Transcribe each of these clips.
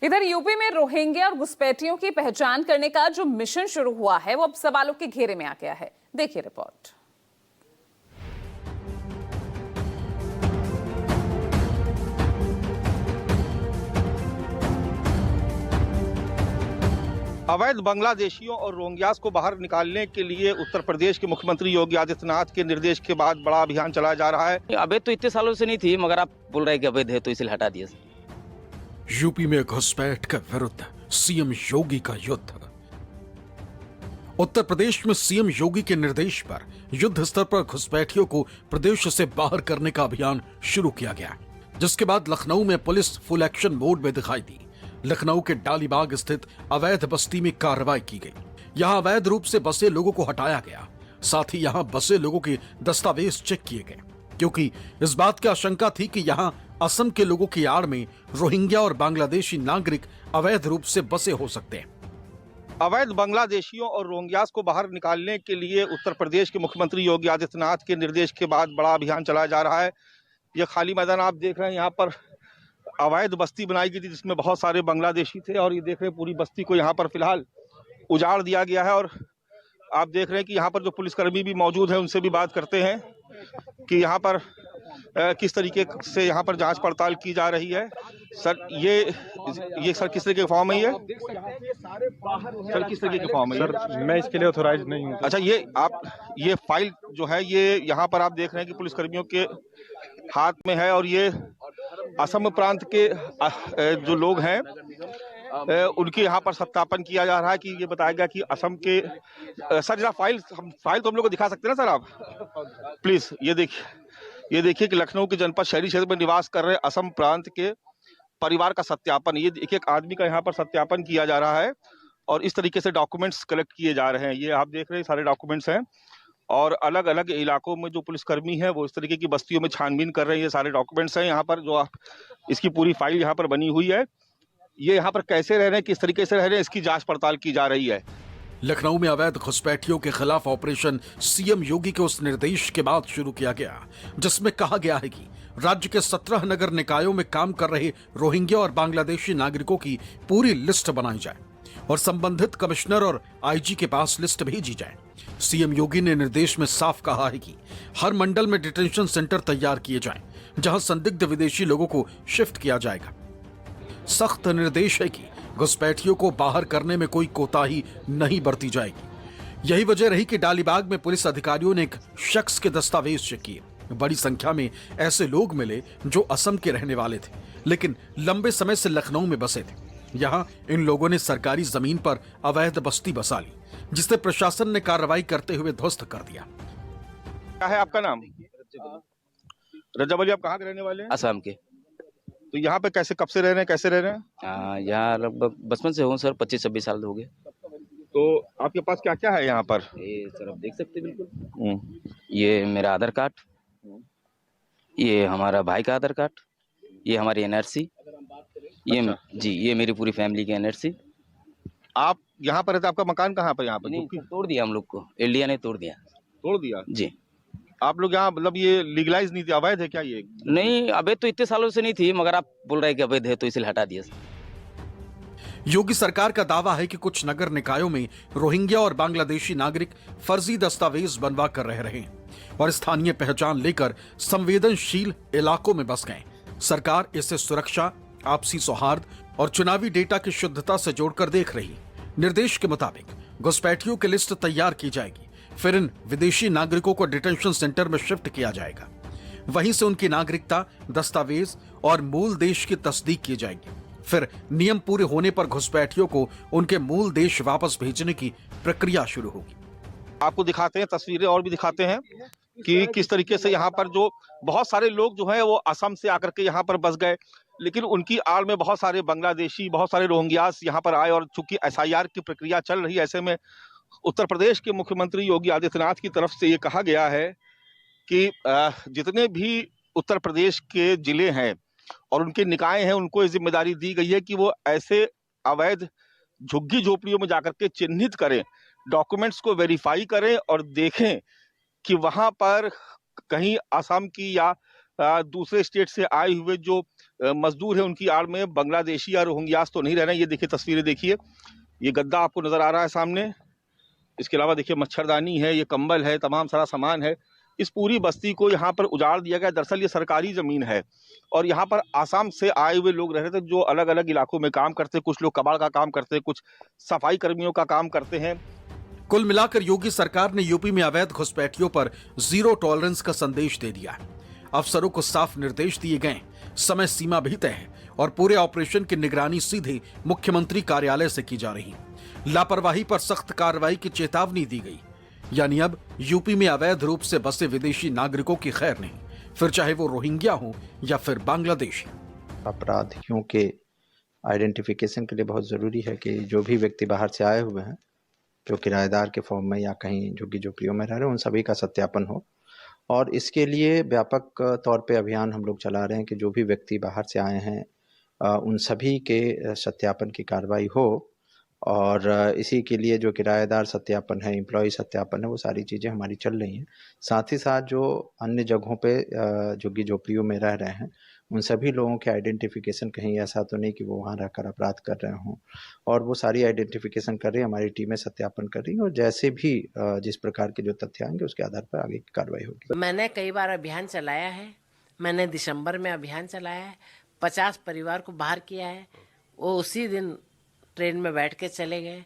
इधर यूपी में रोहिंग्या और घुसपैठियों की पहचान करने का जो मिशन शुरू हुआ है वो अब सवालों के घेरे में आ गया है। देखिए रिपोर्ट। अवैध बांग्लादेशियों और रोहिंग्यास को बाहर निकालने के लिए उत्तर प्रदेश के मुख्यमंत्री योगी आदित्यनाथ के निर्देश के बाद बड़ा अभियान चलाया जा रहा है। अवैध तो इतने सालों से नहीं थी, मगर आप बोल रहे हैं कि अवैध है तो इसे हटा दिया। यूपी में घुसपैठ के विरुद्ध सीएम योगी का युद्ध। उत्तर प्रदेश में सीएम योगी के निर्देश पर युद्ध स्तर पर घुसपैठियों को प्रदेश से बाहर करने का अभियान शुरू किया गया, जिसके बाद लखनऊ में पुलिस फुल एक्शन मोड में दिखाई दी। लखनऊ के डालीबाग स्थित अवैध बस्ती में कार्रवाई की गई। यहां अवैध रूप से बसे लोगों को हटाया गया, साथ ही यहां बसे लोगों के दस्तावेज चेक किए गए, क्योंकि इस बात की आशंका थी कि यहां असम के लोगों की आड़ में रोहिंग्या और बांग्लादेशी नागरिक अवैध रूप से बसे हो सकते हैं। अवैध बांग्लादेशियों और रोहिंग्यास को बाहर निकालने के लिए उत्तर प्रदेश के मुख्यमंत्री योगी आदित्यनाथ के निर्देश के बाद बड़ा अभियान चलाया जा रहा है। यह खाली मैदान आप देख रहे हैं, यहाँ पर अवैध बस्ती बनाई गई थी जिसमें बहुत सारे बांग्लादेशी थे, और ये देख रहे हैं पूरी बस्ती को यहाँ पर फिलहाल उजाड़ दिया गया है। और आप देख रहे हैं कि यहाँ पर जो पुलिसकर्मी भी मौजूद है, उनसे भी बात करते हैं कि यहाँ पर किस तरीके से यहाँ पर जांच पड़ताल की जा रही है। सर ये सर किस तरीके का फॉर्म है ये? सर किस तरीके का फॉर्म है? सर मैं इसके लिए ऑथोराइज नहीं हूँ। अच्छा, ये फाइल जो है ये यहाँ पर आप देख रहे हैं कि पुलिसकर्मियों के हाथ में है, और ये असम प्रांत के जो लोग हैं उनके यहाँ पर सत्यापन किया जा रहा है कि ये बताया गया कि असम के सर जरा फाइल तो हम लोग को दिखा सकते हैं ना सर आप प्लीज? ये देखिए कि लखनऊ के जनपद शहरी क्षेत्र में निवास कर रहे असम प्रांत के परिवार का सत्यापन, ये एक आदमी का यहाँ पर सत्यापन किया जा रहा है, और इस तरीके से डॉक्यूमेंट्स कलेक्ट किए जा रहे हैं। ये आप देख रहे हैं सारे डॉक्यूमेंट्स हैं, और अलग अलग इलाकों में जो पुलिसकर्मी हैं वो इस तरीके की बस्तियों में छानबीन कर रहे हैं। ये सारे डॉक्यूमेंट्स हैं यहाँ पर, जो आप इसकी पूरी फाइल यहाँ पर बनी हुई है। ये यहाँ पर कैसे रह रहे हैं, किस तरीके से रह रहे हैं, इसकी जांच पड़ताल की जा रही है। लखनऊ में अवैध घुसपैठियों के खिलाफ ऑपरेशन सीएम योगी के उस निर्देश के बाद शुरू किया गया, जिसमें कहा गया है कि राज्य के 17 नगर निकायों में काम कर रहे रोहिंग्या और बांग्लादेशी नागरिकों की पूरी लिस्ट बनाई जाए और संबंधित कमिश्नर और आईजी के पास लिस्ट भेजी जाए। सीएम योगी ने निर्देश में साफ कहा है कि हर मंडल में डिटेंशन सेंटर तैयार किए जाएं, जहां संदिग्ध विदेशी लोगों को शिफ्ट किया जाएगा। सख्त निर्देश है कि घुसपैठियों को बाहर करने में कोई कोताही नहीं बरती जाएगी। यही वजह रही कि डालीबाग में पुलिस अधिकारियों ने एक शख्स के दस्तावेज चेक किए। बड़ी संख्या में ऐसे लोग मिले जो असम के रहने वाले थे, लेकिन लंबे समय से लखनऊ में बसे थे। यहाँ इन लोगों ने सरकारी जमीन पर अवैध बस्ती बसा ली, जिसे प्रशासन ने कार्रवाई करते हुए ध्वस्त कर दिया। क्या है आपका नाम? रजब अली। आप कहाँ के रहने वाले हैं? असम के। तो यहाँ पे कब से रह रहे हैं, कैसे रह रहे हैं? यहाँ लगभग बचपन से हूँ सर, 25-26 साल हो गए। तो आपके पास क्या क्या है यहाँ पर? ये सर आप देख सकते हैं बिल्कुल। ये मेरा आधार कार्ड, ये हमारा भाई का आधार कार्ड, ये हमारी एनआरसी, ये अच्छा। जी ये मेरी पूरी फैमिली की एनआरसी। आप यहाँ पर रहते, आपका मकान कहाँ पर? यहाँ पर नहीं, तोड़ दिया हम लोग को, इंडिया ने तोड़ दिया। तोड़ दिया जी। आप लोग यहाँ मतलब ये लीगलाइज नहीं थी, अवैध है क्या ये? नहीं, अवैध तो इतने सालों से नहीं थी, मगर आप बोल रहे हैं कि अवैध है तो इसे हटा दिया। योगी सरकार का दावा है कि कुछ नगर निकायों में रोहिंग्या और बांग्लादेशी नागरिक फर्जी दस्तावेज बनवा कर रह रहे हैं और स्थानीय पहचान लेकर संवेदनशील इलाकों में बस गए। सरकार इसे सुरक्षा, आपसी सौहार्द और चुनावी डेटा की शुद्धता से जोड़कर देख रही। निर्देश के मुताबिक घुसपैठियों की लिस्ट तैयार की जाएगी, फिर इन विदेशी नागरिकों को डिटेंशन सेंटर में शिफ्ट किया जाएगा। वहीं से उनकी नागरिकता, दस्तावेज और मूल देश की तस्दीक की जाएगी। फिर नियम पूरे होने पर घुसपैठियों को उनके मूल देश वापस भेजने की प्रक्रिया शुरू होगी। आपको दिखाते हैं तस्वीरें और भी दिखाते हैं कि किस तरीके से यहाँ पर जो बहुत सारे लोग जो हैं वो असम से आकर के यहाँ पर बस गए, लेकिन उनकी आड़ में बहुत सारे बांग्लादेशी, बहुत सारे रोहिंग्यास यहाँ पर आए, और चूंकि एसआईआर की प्रक्रिया चल रही है, ऐसे में उत्तर प्रदेश के मुख्यमंत्री योगी आदित्यनाथ की तरफ से ये कहा गया है कि जितने भी उत्तर प्रदेश के जिले हैं और उनके निकाय हैं, उनको ये जिम्मेदारी दी गई है कि वो ऐसे अवैध झुग्गी झोपड़ियों में जाकर के चिन्हित करें, डॉक्यूमेंट्स को वेरीफाई करें और देखें कि वहां पर कहीं असम की या दूसरे स्टेट से आए हुए जो मजदूर है, उनकी आड़ में बांग्लादेशी या रोहिंग्यास तो नहीं रह रहे हैं। ये देखिए तस्वीरें देखिए, ये गद्दा आपको नजर आ रहा है सामने। इसके अलावा देखिए मच्छरदानी है, ये कंबल है, तमाम सारा सामान है। इस पूरी बस्ती को यहाँ पर उजाड़ दिया गया। दरअसल ये सरकारी जमीन है और यहाँ पर आसाम से आए हुए लोग रह रहे थे जो अलग अलग इलाकों में काम करते, कुछ लोग कबाड़ का काम करते, कुछ सफाई कर्मियों का काम करते हैं। कुल मिलाकर योगी सरकार ने यूपी में अवैध घुसपैठियों पर जीरो टॉलरेंस का संदेश दे दिया। अफसरों को साफ निर्देश दिए गए, समय सीमा भी तय है और पूरे ऑपरेशन की निगरानी सीधे मुख्यमंत्री कार्यालय से की जा रही। लापरवाही पर सख्त कार्रवाई की चेतावनी दी गई। यानी अब यूपी में अवैध रूप से बसे विदेशी नागरिकों की खैर नहीं, फिर चाहे वो रोहिंग्या हो या फिर बांग्लादेशी। अपराधियों के आइडेंटिफिकेशन के लिए बहुत ज़रूरी है कि जो भी व्यक्ति बाहर से आए हुए हैं, जो किराएदार के फॉर्म में या कहीं झुग्गी झोपड़ियों में रह रहे हैं, उन सभी का सत्यापन हो। और इसके लिए व्यापक तौर पे अभियान हम लोग चला रहे हैं कि जो भी व्यक्ति बाहर से आए हैं उन सभी के सत्यापन की कार्रवाई हो। और इसी के लिए जो किराएदार सत्यापन है, एम्प्लॉय सत्यापन है, वो सारी चीज़ें हमारी चल रही हैं। साथ ही साथ जो अन्य जगहों पे झुग्गी झोपड़ियों में रह रहे हैं, उन सभी लोगों के आइडेंटिफिकेशन कहीं ऐसा तो नहीं कि वो वहाँ रहकर अपराध कर रहे हों, और वो सारी आइडेंटिफिकेशन कर रही है, हमारी टीमें सत्यापन कर रही हैं। और जैसे भी जिस प्रकार के जो तथ्य आएंगे उसके आधार पर आगे की कार्रवाई होगी। मैंने कई बार अभियान चलाया है। मैंने दिसंबर में अभियान चलाया है, 50 परिवार को बाहर किया है। वो उसी दिन ट्रेन में बैठ के चले गए।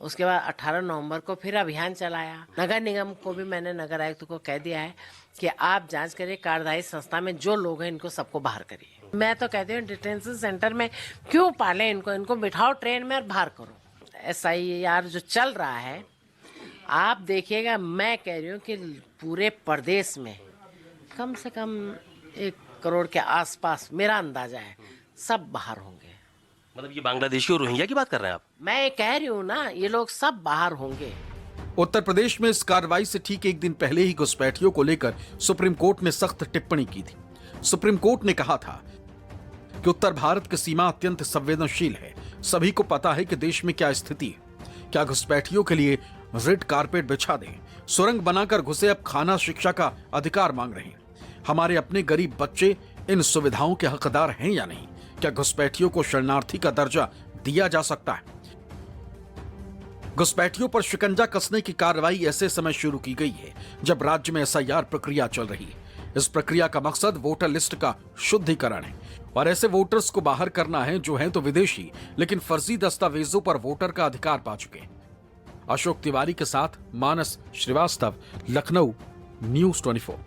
उसके बाद 18 नवंबर को फिर अभियान चलाया। नगर निगम को भी मैंने नगर आयुक्त को कह दिया है कि आप जांच करिए, कार्यदायी संस्था में जो लोग हैं इनको सबको बाहर करिए। मैं तो कहती हूँ डिटेंशन सेंटर में क्यों पालें इनको बिठाओ ट्रेन में और बाहर करो। SIR जो चल रहा है आप देखिएगा, मैं कह रही हूँ कि पूरे प्रदेश में कम से कम 1 करोड़ के आसपास मेरा अंदाजा है सब बाहर होंगे। मतलब ये बांग्लादेशी और रोहिंग्या की बात कर रहे हैं आप? मैं कह रही हूँ ना, ये लोग सब बाहर होंगे। उत्तर प्रदेश में इस कार्रवाई से ठीक एक दिन पहले ही घुसपैठियों को लेकर सुप्रीम कोर्ट ने सख्त टिप्पणी की थी। सुप्रीम कोर्ट ने कहा था कि उत्तर भारत की सीमा अत्यंत संवेदनशील है। सभी को पता है कि देश में क्या स्थिति है। क्या घुसपैठियों के लिए रेड कारपेट बिछा दें? सुरंग बनाकर घुसे अब खाना शिक्षा का अधिकार मांग रहे हैं। हमारे अपने गरीब बच्चे इन सुविधाओं के हकदार हैं या नहीं? क्या घुसपैठियों को शरणार्थी का दर्जा दिया जा सकता है? घुसपैठियों पर शिकंजा कसने की कार्रवाई ऐसे समय शुरू की गई है जब राज्य में SIR प्रक्रिया चल रही है। इस प्रक्रिया का मकसद वोटर लिस्ट का शुद्धिकरण है और ऐसे वोटर्स को बाहर करना है जो हैं तो विदेशी लेकिन फर्जी दस्तावेजों पर वोटर का अधिकार पा चुके हैं। अशोक तिवारी के साथ मानस श्रीवास्तव, लखनऊ, न्यूज़ 24।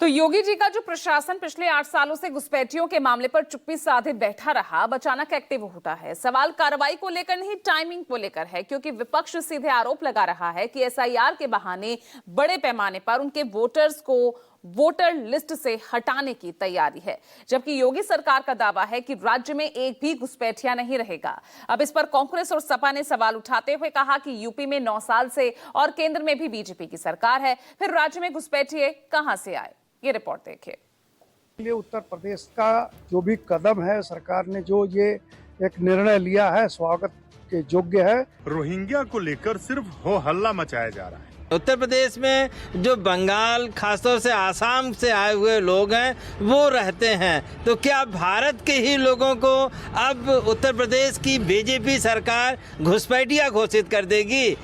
तो योगी जी का जो प्रशासन पिछले 8 सालों से घुसपैठियों के मामले पर चुप्पी साधे बैठा रहा, अब अचानक एक्टिव होता है। सवाल कार्रवाई को लेकर नहीं, टाइमिंग को लेकर है, क्योंकि विपक्ष सीधे आरोप लगा रहा है कि SIR के बहाने बड़े पैमाने पर उनके वोटर्स को वोटर लिस्ट से हटाने की तैयारी है, जबकि योगी सरकार का दावा है कि राज्य में एक भी घुसपैठिया नहीं रहेगा। अब इस पर कांग्रेस और सपा ने सवाल उठाते हुए कहा कि यूपी में 9 साल से और केंद्र में भी बीजेपी की सरकार है, फिर राज्य में घुसपैठिए कहां से आए? ये रिपोर्ट देखिए। उत्तर प्रदेश का जो भी कदम है, सरकार ने जो ये एक निर्णय लिया है, स्वागत के योग्य है। रोहिंग्या को लेकर सिर्फ हो हल्ला मचाया जा रहा है। उत्तर प्रदेश में जो बंगाल, खासतौर से आसाम से आए हुए लोग हैं वो रहते हैं, तो क्या भारत के ही लोगों को अब उत्तर प्रदेश की बीजेपी सरकार घुसपैठिया घोषित कर देगी?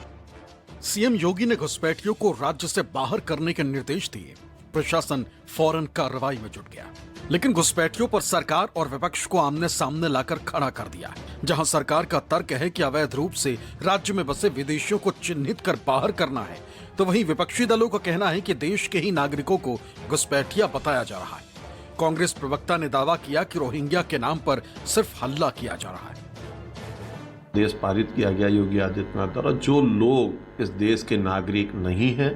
सीएम योगी ने घुसपैठियों को राज्य से बाहर करने के निर्देश दिए। प्रशासन फौरन कार्रवाई में जुट गया, लेकिन घुसपैठियों पर सरकार और विपक्ष को आमने सामने लाकर खड़ा कर दिया। जहां सरकार का तर्क है कि अवैध रूप से राज्य में बसे विदेशियों को चिन्हित कर बाहर करना है, तो वहीं विपक्षी दलों का कहना है कि देश के ही नागरिकों को घुसपैठिया बताया जा रहा है। कांग्रेस प्रवक्ता ने दावा किया कि रोहिंग्या के नाम पर सिर्फ हल्ला किया जा रहा है। देश पारित किया गया योगी आदित्यनाथ द्वारा, जो लोग इस देश के नागरिक नहीं हैं,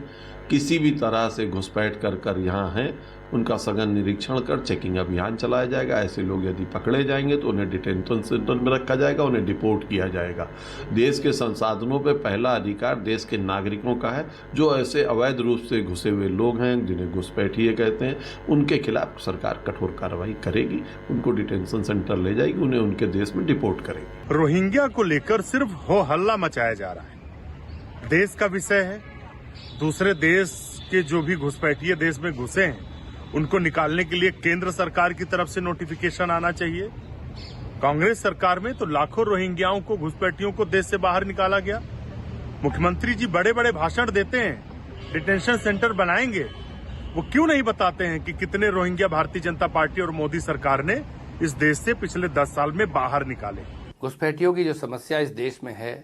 किसी भी तरह से घुसपैठ कर यहाँ हैं, उनका सघन निरीक्षण कर चेकिंग अभियान चलाया जाएगा। ऐसे लोग यदि पकड़े जाएंगे तो उन्हें डिटेंशन सेंटर में रखा जाएगा, उन्हें डिपोर्ट किया जाएगा। देश के संसाधनों पर पहला अधिकार देश के नागरिकों का है। जो ऐसे अवैध रूप से घुसे हुए लोग हैं, जिन्हें घुसपैठिए कहते हैं, उनके खिलाफ सरकार कठोर कार्रवाई करेगी, उनको डिटेंशन सेंटर ले जाएगी, उन्हें उनके देश में डिपोर्ट करेगी। रोहिंग्या को लेकर सिर्फ हो हल्ला मचाया जा रहा है। देश का विषय है। दूसरे देश के जो भी घुसपैठिए देश में घुसे हैं उनको निकालने के लिए केंद्र सरकार की तरफ से नोटिफिकेशन आना चाहिए। कांग्रेस सरकार में तो लाखों रोहिंग्याओं को, घुसपैठियों को देश से बाहर निकाला गया। मुख्यमंत्री जी बड़े बड़े भाषण देते हैं, डिटेंशन सेंटर बनाएंगे, वो क्यों नहीं बताते हैं कि कितने रोहिंग्या भारतीय जनता पार्टी और मोदी सरकार ने इस देश से पिछले 10 साल में बाहर निकाले। घुसपैठियों की जो समस्या इस देश में है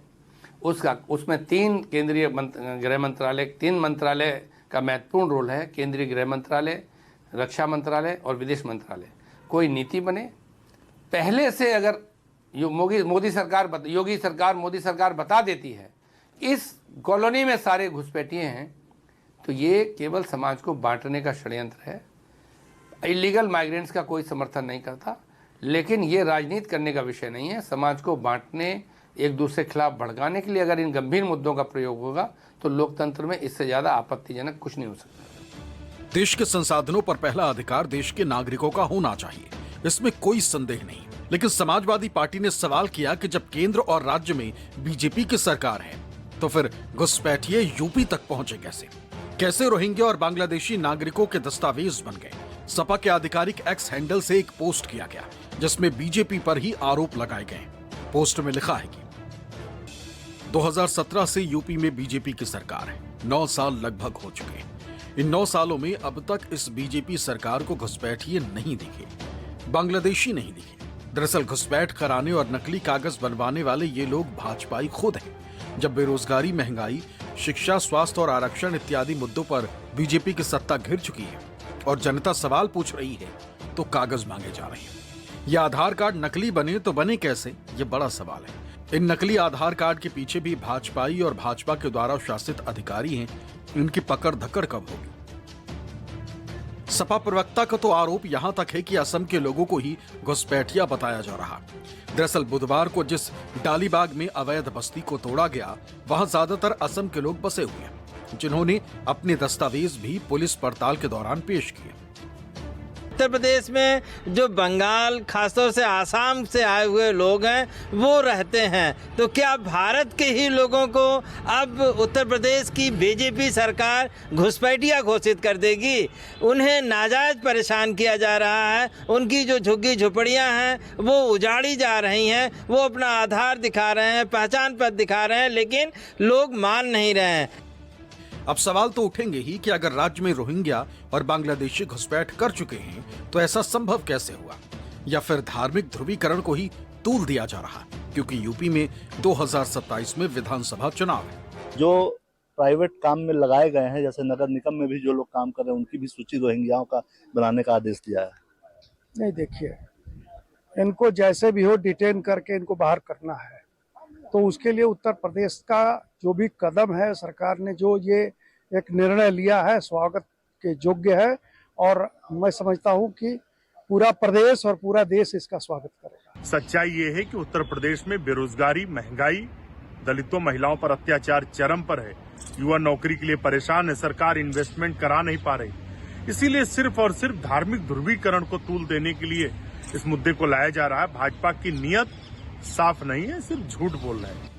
उसमें 3 केंद्रीय गृह मंत्रालय, 3 मंत्रालय का महत्वपूर्ण रोल है। केंद्रीय गृह मंत्रालय, रक्षा मंत्रालय और विदेश मंत्रालय। कोई नीति बने पहले से, अगर मोदी सरकार बता देती है इस कॉलोनी में सारे घुसपैठिए हैं, तो ये केवल समाज को बांटने का षड्यंत्र है। इलीगल माइग्रेंट्स का कोई समर्थन नहीं करता, लेकिन ये राजनीति करने का विषय नहीं है। समाज को बांटने, एक दूसरे के खिलाफ भड़काने के लिए अगर इन गंभीर मुद्दों का प्रयोग होगा तो लोकतंत्र में इससे ज्यादा आपत्तिजनक कुछ नहीं हो सकता। देश के संसाधनों पर पहला अधिकार देश के नागरिकों का होना चाहिए, इसमें कोई संदेह नहीं। लेकिन समाजवादी पार्टी ने सवाल किया कि जब केंद्र और राज्य में बीजेपी की सरकार है तो फिर घुसपैठिए यूपी तक पहुंचे कैसे रोहिंग्या और बांग्लादेशी नागरिकों के दस्तावेज बन गए। सपा के आधिकारिक एक्स हैंडल से एक पोस्ट किया गया जिसमें बीजेपी पर ही आरोप लगाए गए। पोस्ट में लिखा है कि 2017 से यूपी में बीजेपी की सरकार है, 9 साल लगभग हो चुके हैं। इन 9 सालों में अब तक इस बीजेपी सरकार को घुसपैठिए नहीं दिखे, बांग्लादेशी नहीं दिखे। दरअसल घुसपैठ कराने और नकली कागज बनवाने वाले ये लोग भाजपाई खुद हैं। जब बेरोजगारी, महंगाई, शिक्षा, स्वास्थ्य और आरक्षण इत्यादि मुद्दों पर बीजेपी की सत्ता घिर चुकी है और जनता सवाल पूछ रही है तो कागज मांगे जा रहे हैं। ये आधार कार्ड नकली बने तो बने कैसे, ये बड़ा सवाल है। इन नकली आधार कार्ड के पीछे भी भाजपाई और भाजपा के द्वारा शासित अधिकारी हैं। इनकी पकड़ धकड़ कब होगी? सपा प्रवक्ता का तो आरोप यहां तक है कि असम के लोगों को ही घुसपैठिया बताया जा रहा। दरअसल बुधवार को जिस डालीबाग में अवैध बस्ती को तोड़ा गया, वहां ज्यादातर असम के लोग बसे हुए हैं, जिन्होंने अपने दस्तावेज भी पुलिस पड़ताल के दौरान पेश किए। उत्तर प्रदेश में जो बंगाल, खासतौर से आसाम से आए हुए लोग हैं वो रहते हैं, तो क्या भारत के ही लोगों को अब उत्तर प्रदेश की बीजेपी सरकार घुसपैठिया घोषित कर देगी? उन्हें नाजायज परेशान किया जा रहा है, उनकी जो झुग्गी झुपड़ियां हैं वो उजाड़ी जा रही हैं, वो अपना आधार दिखा रहे हैं, पहचान पत्र दिखा रहे हैं, लेकिन लोग मान नहीं रहे हैं। अब सवाल तो उठेंगे ही कि अगर राज्य में रोहिंग्या और बांग्लादेशी घुसपैठ कर चुके हैं तो ऐसा संभव कैसे हुआ, या फिर धार्मिक ध्रुवीकरण को ही तूल दिया जा रहा, क्योंकि यूपी में 2027 में विधानसभा चुनाव है। जो प्राइवेट काम में लगाए गए हैं, जैसे नगर निगम में भी जो लोग काम कर रहे हैं, उनकी भी सूची रोहिंग्याओं का बनाने का आदेश दिया है। नहीं, देखिए, इनको जैसे भी हो डिटेन करके इनको बाहर करना है, तो उसके लिए उत्तर प्रदेश का जो भी कदम है, सरकार ने जो ये एक निर्णय लिया है, स्वागत के योग्य है। और मैं समझता हूं कि पूरा प्रदेश और पूरा देश इसका स्वागत करेगा। सच्चाई ये है कि उत्तर प्रदेश में बेरोजगारी, महंगाई, दलितों, महिलाओं पर अत्याचार चरम पर है। युवा नौकरी के लिए परेशान है, सरकार इन्वेस्टमेंट करा नहीं पा रही। इसीलिए सिर्फ और सिर्फ धार्मिक ध्रुवीकरण को तूल देने के लिए इस मुद्दे को लाया जा रहा है। भाजपा की नीयत साफ नहीं है, सिर्फ झूठ बोल रहे हैं।